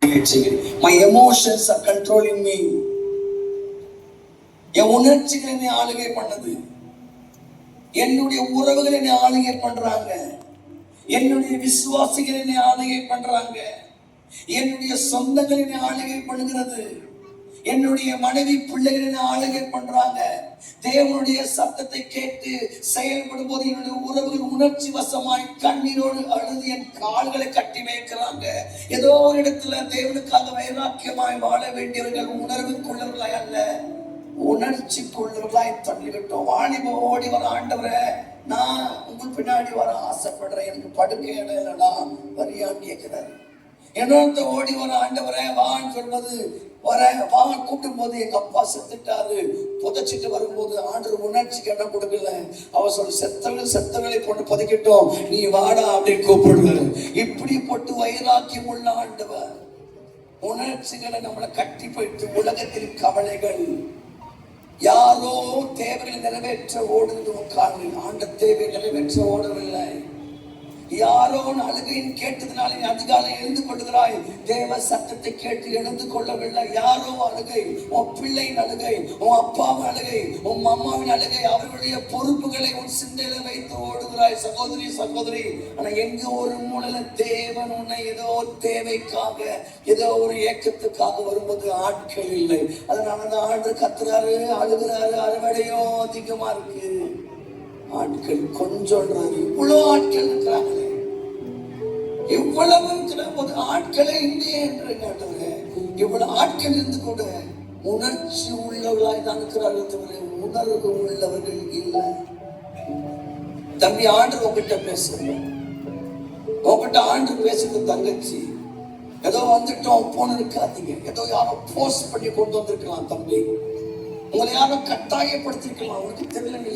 My emotions are controlling me. என் உணர்ச்சிகள் என்னை ஆளுகை பண்ணது. என்னுடைய உறவுகள் என்னை ஆளுகை பண்றாங்க. என்னுடைய விசுவாசிகள் என்னை ஆளுகை பண்றாங்க. என்னுடைய சொந்தங்கள் என்னை ஆளுகை பண்ணுகிறது. என்னுடைய மனைவி பிள்ளைகள் என்னை ஆளுகை பண்றாங்க. தேவனுடைய சத்தத்தை கேட்டு செயல்படும் போது என்னுடைய உறவுகள் உணர்ச்சி வசமாய் கண்ணீரோடு அழுது என் கால்களை கட்டி வைக்கிறாங்க. ஏதோ ஒரு இடத்துல தேவனுக்காக வைராக்கியமாய் வாழ வேண்டியவர்கள் உணர்வுக்குள்ளவர்களாய் அல்ல, உணர்ச்சிக்குள்ளவர்களாய் தள்ளிவிட்டோம். வாலிப ஓடி வர, ஆண்டவரே நான் உங்கள் பின்னாடி வர ஆசைப்படுறேன், எனக்கு படுக்கை இடம் இல்லைனா வரியான்னு கேட்கிறாரு. என்னோட ஓடி வர, ஆண்டவரே வான்னு சொல்வது வர வா கூட்டும் போது எங்க அப்பா செத்துட்டாரு, புதைச்சிட்டு வரும்போது ஆண்டவர் உணர்ச்சிக்கு இடம் கொடுக்கல. அவ சொல்லி செத்தவங்களை கொண்டு புதைக்கட்டும், நீ வாடா அப்படின்னு கூப்பிடுவாரு. இப்படி போட்டு வைராக்கியம் உள்ள ஆண்டவர் உணர்ச்சிகளை நம்மளை கட்டி போயிட்டு உலகத்தில் கவலைகள் யாரோ தேவையை நிறைவேற்ற ஓடுவது உட்கார்ந்து ஆண்ட தேவை நிறைவேற்ற ஓடவில்லை. யாரோ அழுகையின் கேட்டதுனால அதிகாலை எழுந்து கொள்கிறாய். தேவ சத்தத்தை கேட்டு எழுந்து கொள்ளவில்லை. யாரோ அழுகை, உன் பிள்ளையின் அழுகை, உன் அப்பாவின் அழுகை, உன் அம்மாவின் அழுகை, அவர்களுடைய பொறுப்புகளை உன் சிந்தையில வைத்து ஓடுகிறாய் சகோதரி சகோதரி. ஆனா எங்க ஒரு மூலையில தேவன் உன்னை ஏதோ தேவைக்காக ஏதோ ஒரு ஏக்கத்துக்காக வரும்போது ஆட்கள் இல்லை. அதனாலதான் ஆண்டு கத்துறாரு, அழுகிறாரு, அறுவடையோ அதிகமா இருக்கு. ஆட்கள் கொஞ்சம், இவ்வளவு ஆட்கள் இருக்கிறாங்களே, இவ்வளவு இருக்கிற போது ஆட்களே இல்லையே என்று கேட்டவங்க. இவ்வளவு ஆட்கள் இருந்து கூட உணர்ச்சி உள்ளவர்களாய் தான் இருக்கிறார்கள் தவிர உணர்வு உள்ளவர்கள் இல்லை. தம்பி ஆண்டு உங்ககிட்ட பேசுறேன், உங்ககிட்ட ஆண்டு பேசுறது தங்கச்சி. ஏதோ வந்துட்டோம் போன இருக்காதீங்க. ஏதோ யாரோ போஸ்ட் பண்ணி கொண்டு வந்திருக்கலாம் தம்பி, உங்களை யாரோ கட்டாயப்படுத்திருக்கலாம், உனக்கு தெரியல.